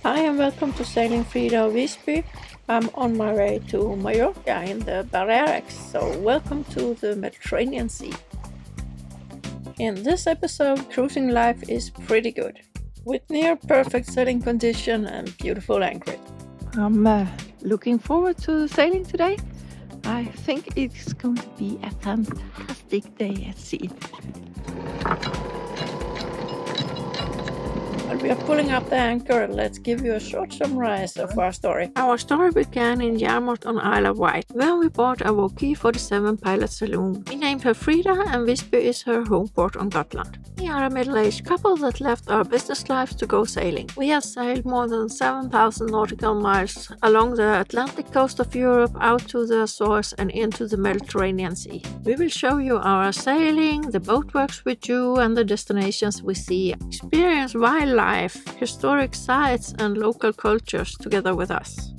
Hi and welcome to Sailing Frida Wisby. I'm on my way to Mallorca in the Balearics, so welcome to the Mediterranean Sea. In this episode, cruising life is pretty good, with near perfect sailing condition and beautiful anchorage. I'm looking forward to sailing today. I think it's going to be a fantastic day at sea. We are pulling up the anchor. Let's give you a short summary of our story. Our story began in Yarmouth on Isle of Wight, where we bought a Woki 47 pilot saloon. We named her Frida, and Wisby is her home port on Gotland. We are a middle-aged couple that left our business lives to go sailing. We have sailed more than 7,000 nautical miles along the Atlantic coast of Europe, out to the Azores and into the Mediterranean Sea. We will show you our sailing, the boat works we do, and the destinations we see. Experience wildlife, historic sites and local cultures together with us.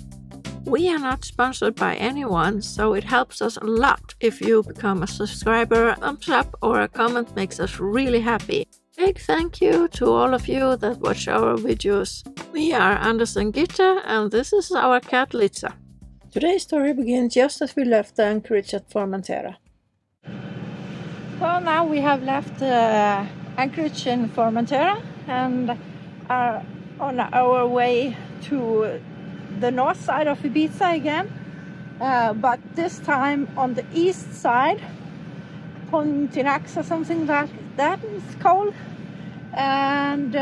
We are not sponsored by anyone, so it helps us a lot if you become a subscriber. A thumbs up or a comment makes us really happy. Big thank you to all of you that watch our videos. We are Anders and Gitte, and this is our cat Litza. Today's story begins just as we left the anchorage at Formentera. Well, now we have left the anchorage in Formentera and are on our way to the north side of Ibiza again, but this time on the east side, Pontiac or something like that is called, and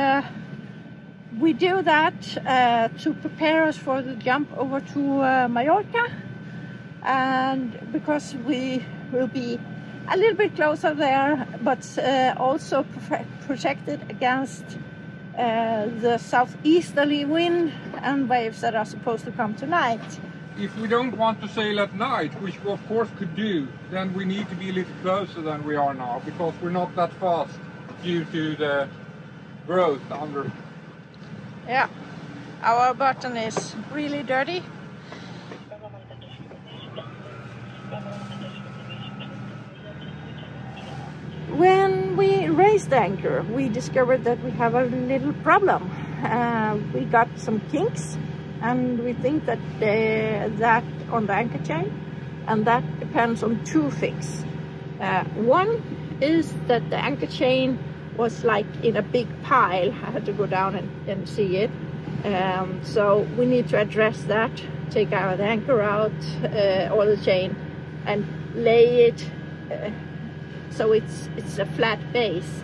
we do that to prepare us for the jump over to Mallorca, and because we will be a little bit closer there, but also protected against the southeasterly wind and waves that are supposed to come tonight. If we don't want to sail at night, which we of course could do, then we need to be a little closer than we are now, because we're not that fast due to the growth under. Yeah, our bottom is really dirty. When we raised anchor, we discovered that we have a little problem. We got some kinks, and we think that that on the anchor chain, and that depends on two things. One is that the anchor chain was like in a big pile. I had to go down and see it. So we need to address that, take our anchor out, or the chain, and lay it so it's a flat base,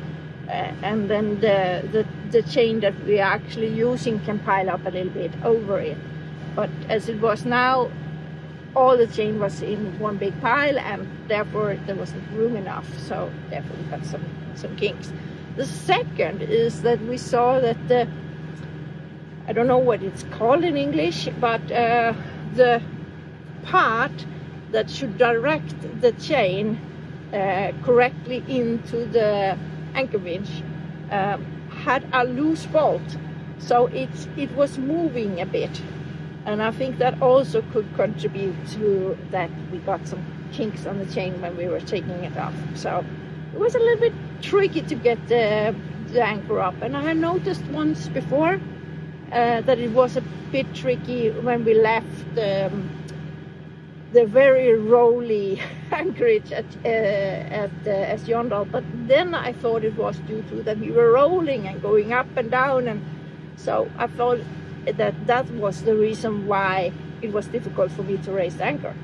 and then the chain that we are actually using can pile up a little bit over it. But as it was now, all the chain was in one big pile, and therefore there wasn't room enough, so therefore we got some kinks. The second is that we saw that I don't know what it's called in English, but the part that should direct the chain correctly into the anchor winch had a loose bolt, so it was moving a bit, and I think that also could contribute to that we got some kinks on the chain when we were taking it off. So it was a little bit tricky to get the anchor up, and I had noticed once before that it was a bit tricky when we left the very rolly anchorage at Esjondal, but then I thought it was due to that we were rolling and going up and down, and so I thought that was the reason why it was difficult for me to raise the anchor.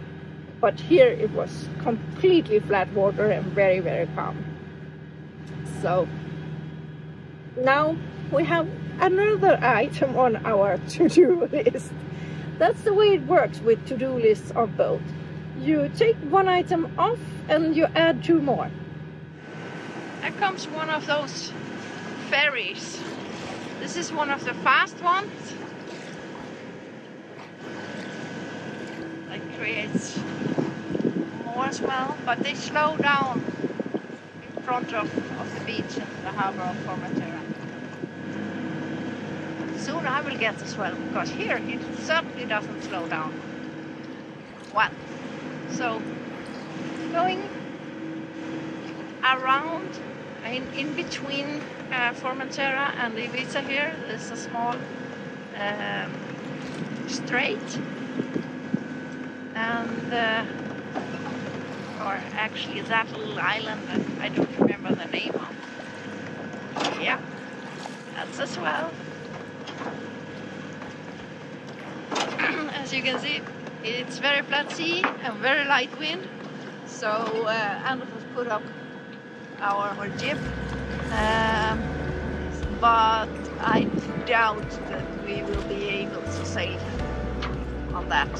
But here it was completely flat water and very, very calm. So now we have another item on our to-do list. That's the way it works with to-do lists on boat. You take one item off and you add two more. There comes one of those ferries. This is one of the fast ones. That creates more smell, but they slow down in front of the beach in the harbor of Formentera. Soon I will get the swell, because here it certainly doesn't slow down. Well, so going around in between Formentera and Ibiza here, there's a small strait, and or actually that little island that I don't remember the name of. Yeah, that's as well. As you can see, it's very flat sea and very light wind. So Anders has put up our jib, but I doubt that we will be able to sail on that.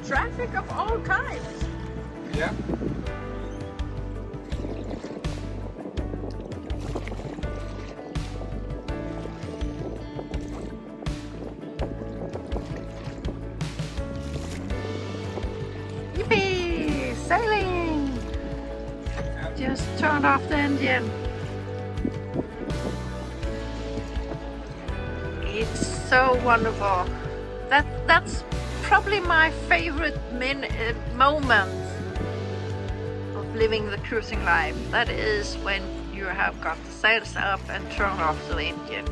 Traffic of all kinds. Yeah. Yippee! Sailing! Just turned off the engine. It's so wonderful. That's probably my favorite moment of living the cruising life. That is when you have got the sails up and turned off the engine.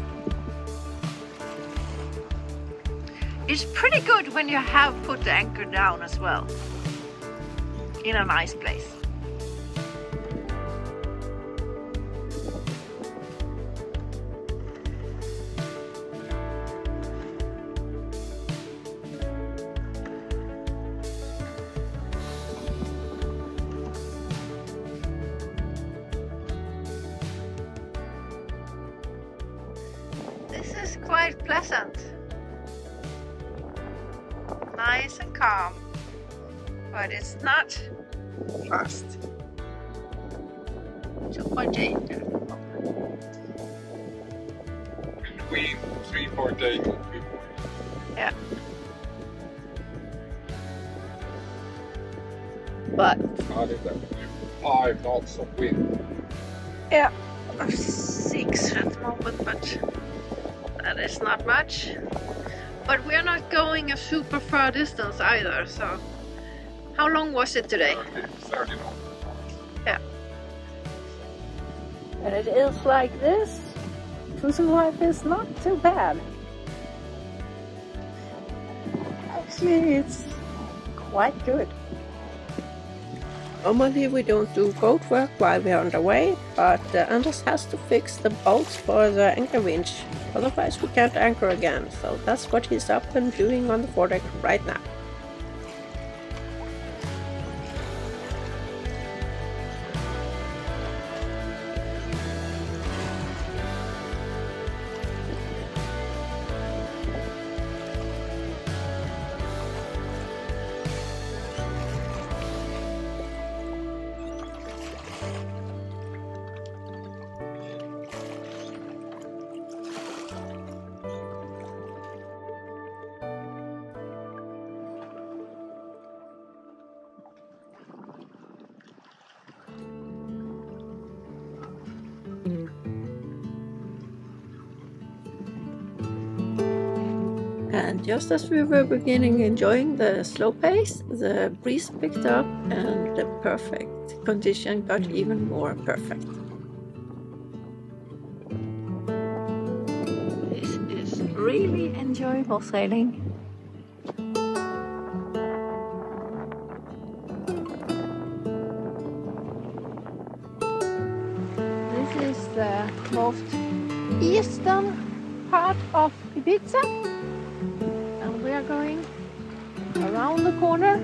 It's pretty good when you have put the anchor down as well, in a nice place. This is quite pleasant, nice and calm, but it's not fast. 2.8. Between 3.8 and 2.8. Yeah. But How did that do? 5 knots of wind. yeah, 6 at the moment, but that is not much. But we're not going a super far distance either, so how long was it today? 30 knots. Yeah. And it is like this. Cruising life is not too bad. Actually, it's quite good. Normally we don't do boat work while we're on the way, but Anders has to fix the bolts for the anchor winch. Otherwise we can't anchor again, so that's what he's up and doing on the foredeck right now. And just as we were beginning enjoying the slow pace, the breeze picked up and the perfect condition got even more perfect. This is really enjoyable sailing. This is the most eastern part of Ibiza. We are going around the corner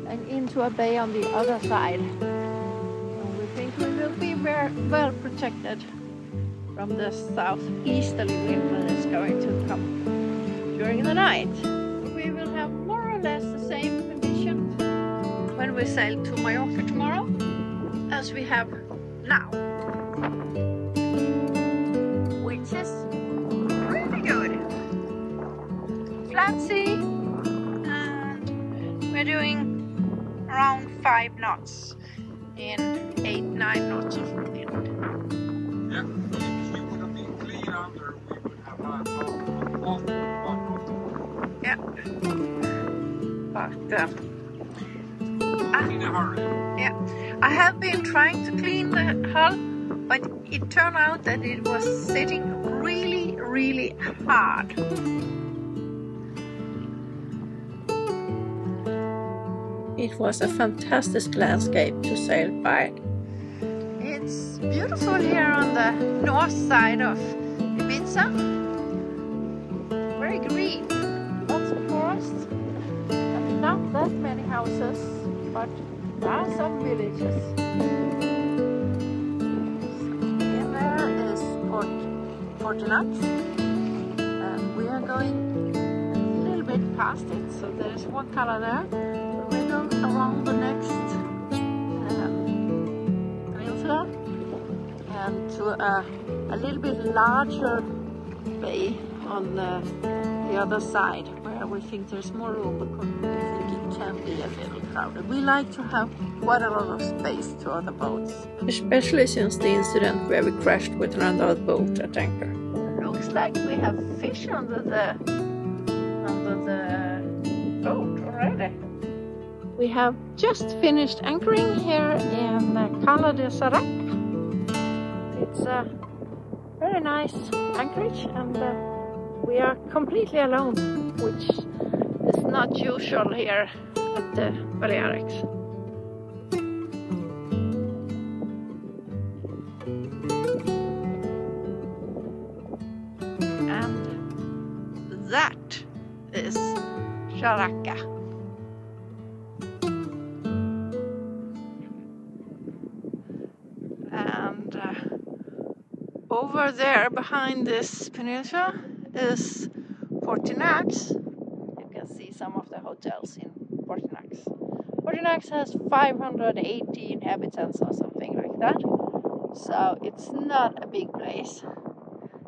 and into a bay on the other side. And we think we will be well protected from the southeasterly wind that is going to come during the night. We will have more or less the same conditions when we sail to Mallorca tomorrow as we have now, which is really good. Flat sea, and we're doing around 5 knots in 8-9 knots of wind. Yeah, if you would have been clean under, we would have had off. Yeah, but in a hurry. yeah, I have been trying to clean the hull, but it turned out that it was sitting really, really hard. It was a fantastic landscape to sail by. It's beautiful here on the north side of Ibiza. Very green, lots of forest, and not that many houses, but there are some villages. In there is Formentera, and we are going a little bit past it, so there is one color there. We go around the next peninsula and to a little bit larger bay on the other side, where we think there's more room because we think it can be a little crowded. We like to have quite a lot of space to other boats, especially since the incident where we crashed with another boat at anchor. Looks like we have fish under the boat already. We have just finished anchoring here in Cala de Sarac. It's a very nice anchorage, and we are completely alone, which is not usual here at the Balearics. And that is Saraca. Over there, behind this peninsula, is Formentera. You can see some of the hotels in Formentera. Formentera has 580 inhabitants or something like that, so it's not a big place.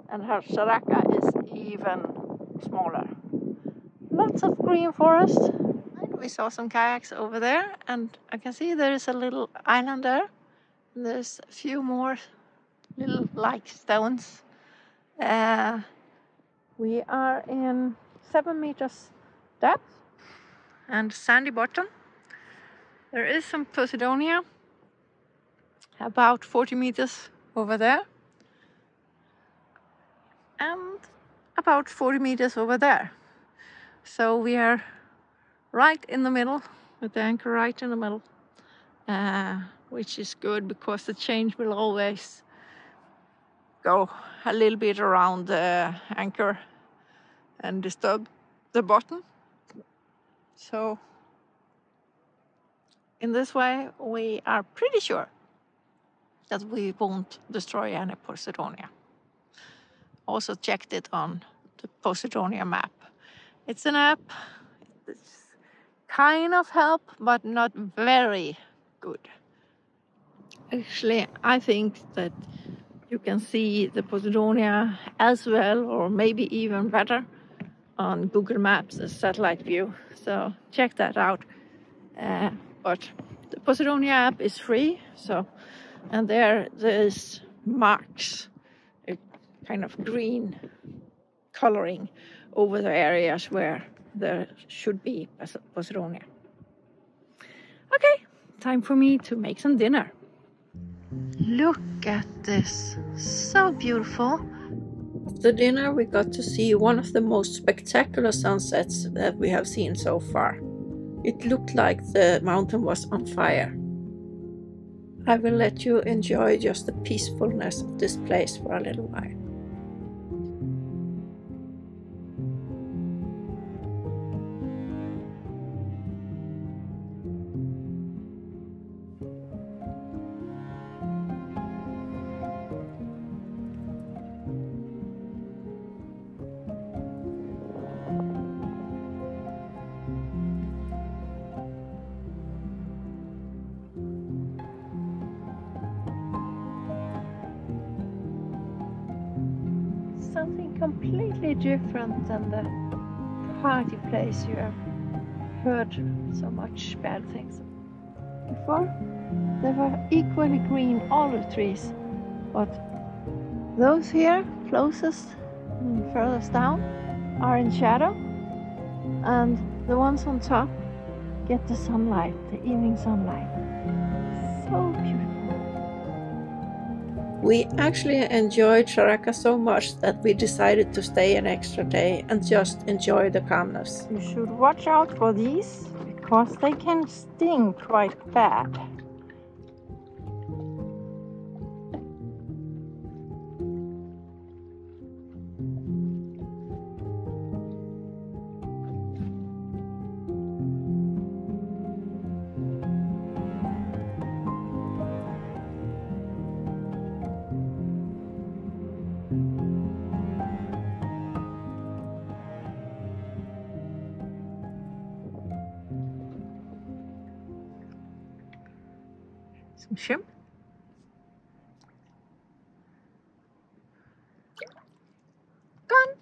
And Saraca is even smaller. Lots of green forest. And we saw some kayaks over there, and I can see there is a little island there. There's a few more little like stones. We are in 7 meters depth and sandy bottom. There is some Posidonia about 40 meters over there and about 40 meters over there. So we are right in the middle, with the anchor right in the middle, which is good because the change will always go a little bit around the anchor and disturb the bottom. So in this way we are pretty sure that we won't destroy any Posidonia. Also checked it on the Posidonia map. It's an app, it's kind of help, but not very good. Actually, I think that you can see the Posidonia as well, or maybe even better, on Google Maps as satellite view. So check that out. But the Posidonia app is free, so, and there's marks, a kind of green coloring over the areas where there should be Posidonia. Okay, time for me to make some dinner. Look at this, so beautiful. After dinner we got to see one of the most spectacular sunsets that we have seen so far. It looked like the mountain was on fire. I will let you enjoy just the peacefulness of this place for a little while. something completely different than the party place you have heard so much bad things. Before, they were equally green olive trees, but those here, closest and furthest down, are in shadow, and the ones on top get the sunlight, the evening sunlight. So beautiful. We actually enjoyed Charaka so much that we decided to stay an extra day and just enjoy the calmness. You should watch out for these because they can sting quite bad. Some shrimp. Gone.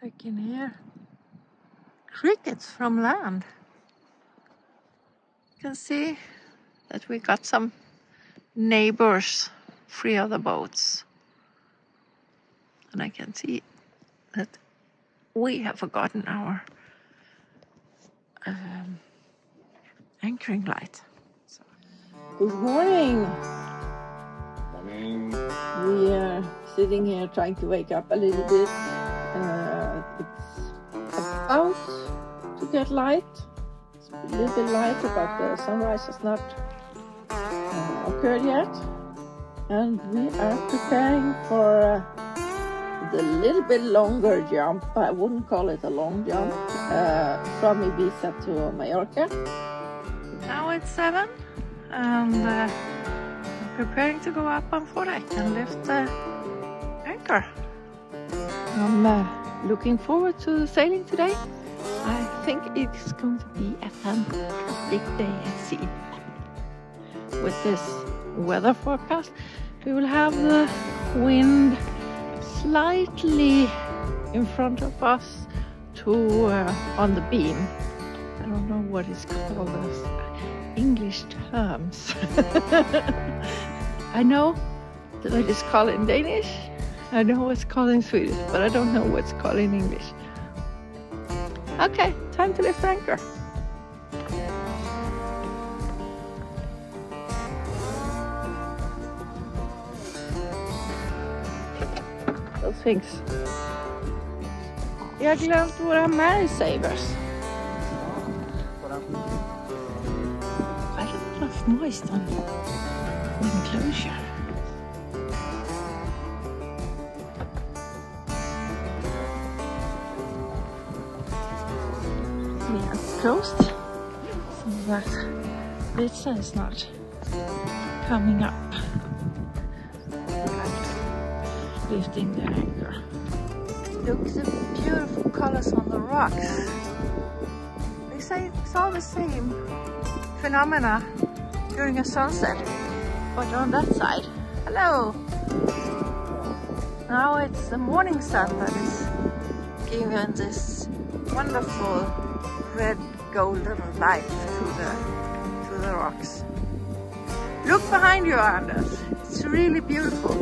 I can hear crickets from land. You can see that we got some neighbors, 3 other boats. And I can see that we have forgotten our anchoring light. So. Good morning. Morning. We are sitting here trying to wake up a little bit. It's about to get light. It's a little bit light, but the sunrise has not occurred yet. And we are preparing for the little bit longer jump. I wouldn't call it a long jump, from Ibiza to Mallorca. Now it's 7 and I'm preparing to go up on Formentera and lift the anchor. I'm looking forward to sailing today. I think it's going to be a fantastic day at sea. With this weather forecast, we will have the wind slightly in front of us to on the beam. I don't know what it's called, those English terms. I know that I just call it in Danish. I know what's called in Swedish, but I don't know what's called in English. Okay, time to lift anchor. Things. Jag har glömt våra Mary Savers. I don't enough moist on the enclosure. Yeah, it's closed. So that Litza is not coming up. Lifting the anchor. Look at the beautiful colors on the rocks. They say it's all the same phenomena during a sunset, but on that side. Hello! Now it's the morning sun that is giving this wonderful red golden light to the rocks. Look behind you, Anders. It's really beautiful.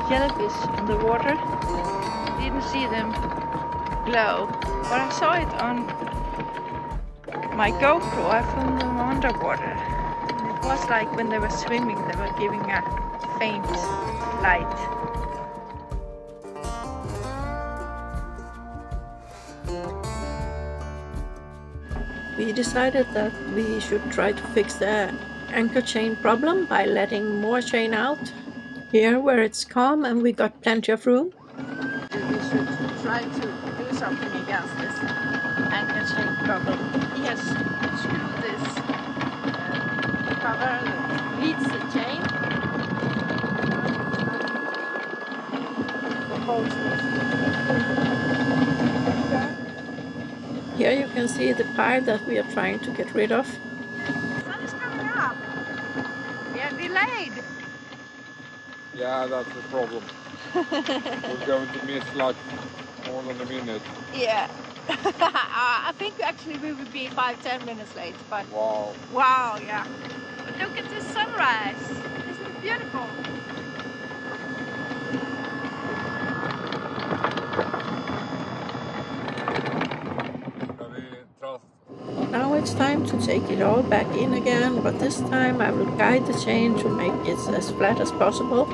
Jellyfish in the water. Didn't see them glow, but I saw it on my GoPro. I filmed them underwater. And it was like when they were swimming, they were giving a faint light. we decided that we should try to fix the anchor chain problem by letting more chain out here where it's calm and we got plenty of room. We should try to do something against this anchor chain problem. He has screwed this cover that leads the chain. Here you can see the pile that we are trying to get rid of. The sun is coming up. We are delayed. Yeah, that's the problem. We're going to miss like more than a minute. Yeah. I think actually we would be 5-10 minutes late, but wow. Wow, yeah. But look at this sunrise. Isn't it beautiful? Now it's time to take it all back in again, but this time I will guide the chain to make it as flat as possible.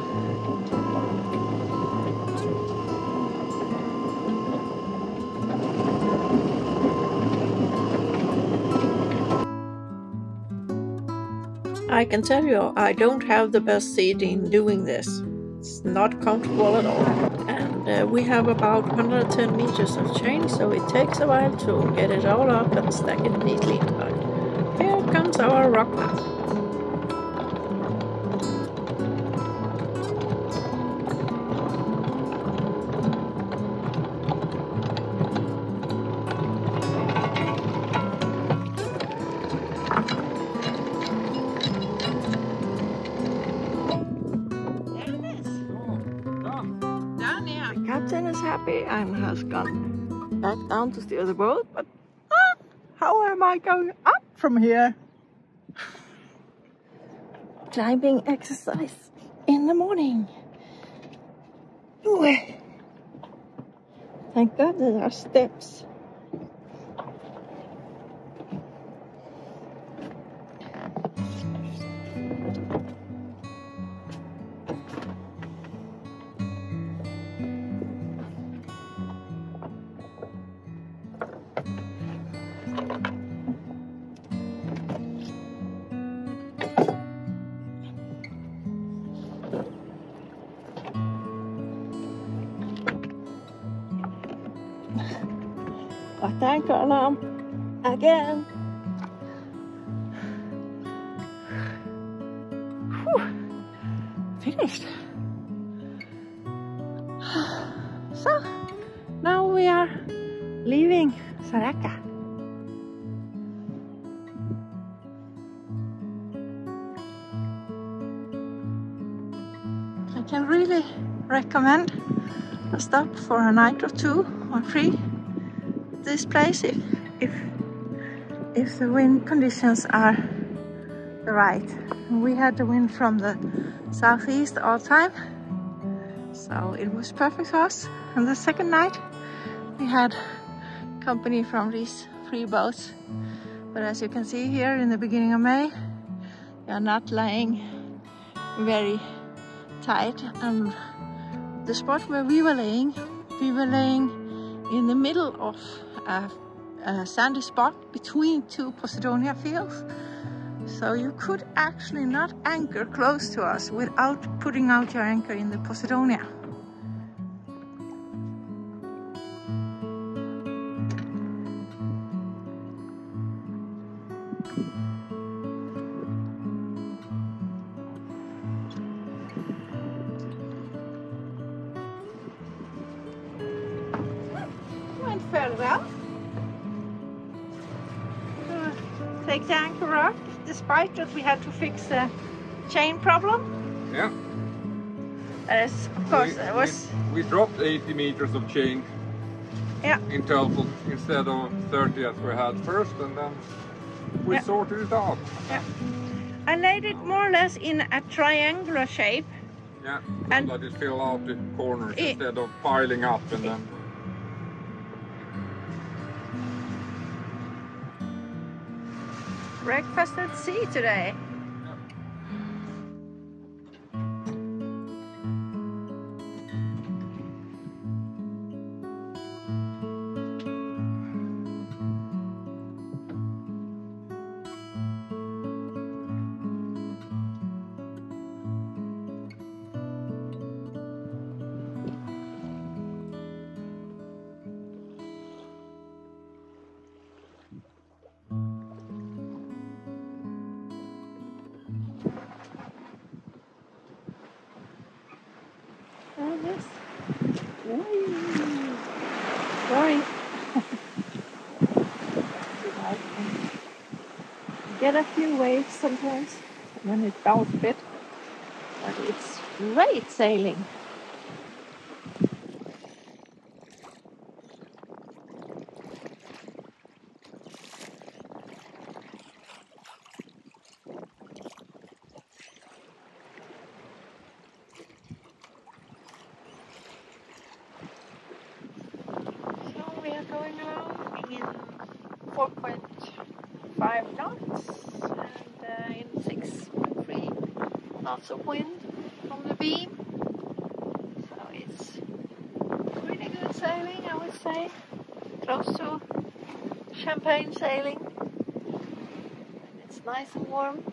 I can tell you, I don't have the best seat in doing this. It's not comfortable at all. And we have about 110 meters of chain, so it takes a while to get it all up and stack it neatly. But here comes our rock now. Captain is happy and has gone back down to steer the boat, but how am I going up from here? Climbing exercise in the morning. Ooh. Thank God there are steps. Got anchor alarm again. Whew. Finished. So now we are leaving Saraca. I can really recommend a stop for a night or two or three. This place if the wind conditions are right. We had the wind from the southeast all the time, so it was perfect for us. And the second night we had company from these 3 boats, but as you can see here in the beginning of May, they are not lying very tight. And the spot where we were laying in the middle of a sandy spot between 2 Posidonia fields, so you could actually not anchor close to us without putting out your anchor in the Posidonia. Went fairly well. Take the anchor up, despite that we had to fix the chain problem. Yeah. As of course, we dropped 80 meters of chain. Yeah. In total, instead of 30 as we had first, and then we sorted it out. Yeah. I laid it more or less in a triangular shape. Yeah, and let it fill out the corners instead of piling up and then. Breakfast at sea today. Sorry. Get a few waves sometimes when it bounces a bit, but it's great sailing. So we are going along in 4.5 knots and in 6.3 knots of wind from the beam. So it's pretty good sailing, I would say. Close to champagne sailing. And it's nice and warm,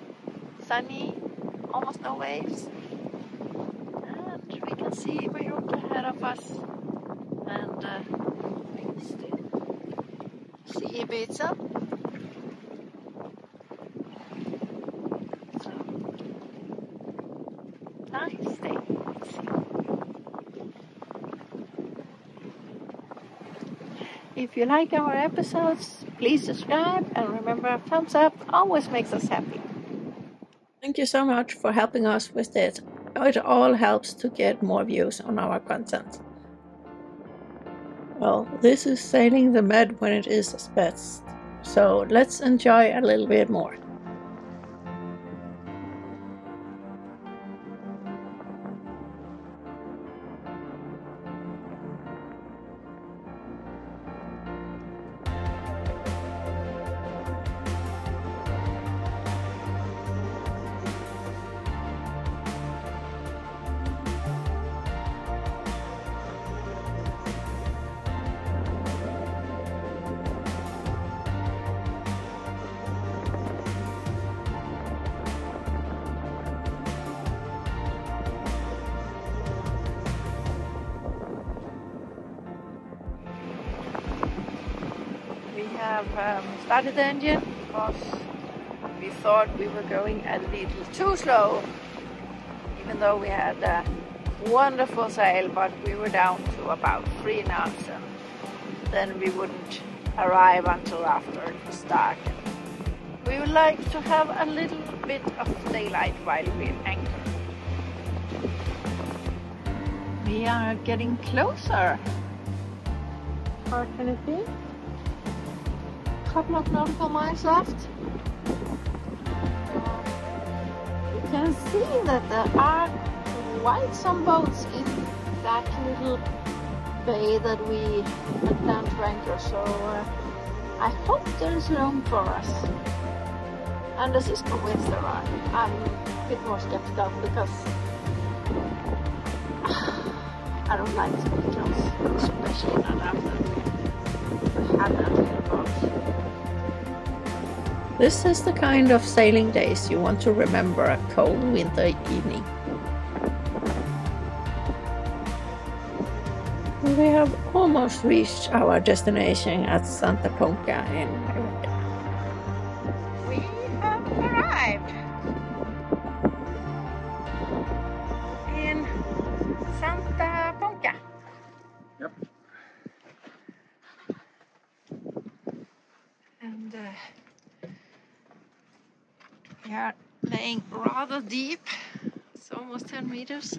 sunny, almost no waves. And we can see Mallorca ahead of us. And we can still see Ibiza. So, nice day. Let's see. If you like our episodes, please subscribe and remember a thumbs up always makes us happy. Thank you so much for helping us with this. It all helps to get more views on our content. Well, this is sailing the Med when it is its best, so let's enjoy a little bit more. We have started the engine because we thought we were going a little too slow, even though we had a wonderful sail, but we were down to about 3 knots and then we wouldn't arrive until after it was dark. We would like to have a little bit of daylight while we anchor. We are getting closer. What can it be? Couple of nautical miles left. You can see that there are quite some boats in that little bay that we went down to anchor, so I hope there is room for us. And this is convinced there are. I'm a bit more skeptical because I don't like to be close, especially not after we had that little boat. This is the kind of sailing days you want to remember a cold winter evening. We have almost reached our destination at Santa Ponca in Mallorca. We have arrived in Santa Ponca. Yep. And we are laying rather deep. It's almost 10 meters.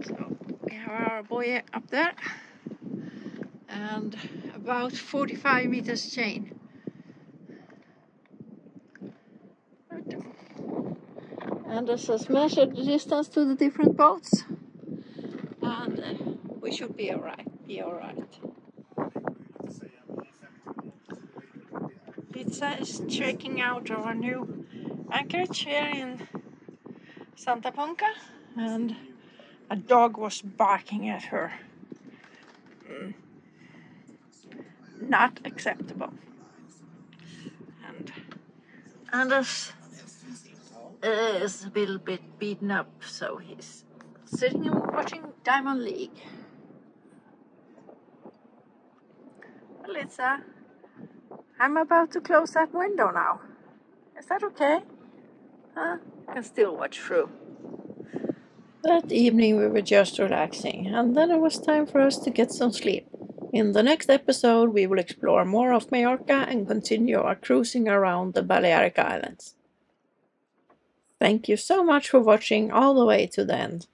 So we have our buoy up there and about 45 meters chain. And this has measured the distance to the different boats, and we should be alright. Litza is checking out our new anchorage here in Santa Ponca, and a dog was barking at her. Not acceptable. And Anders is a little bit beaten up, so he's sitting and watching Diamond League. Litza, I'm about to close that window now. Is that okay? Huh? I can still watch through. That evening we were just relaxing, and then it was time for us to get some sleep. In the next episode we will explore more of Mallorca and continue our cruising around the Balearic Islands. Thank you so much for watching all the way to the end.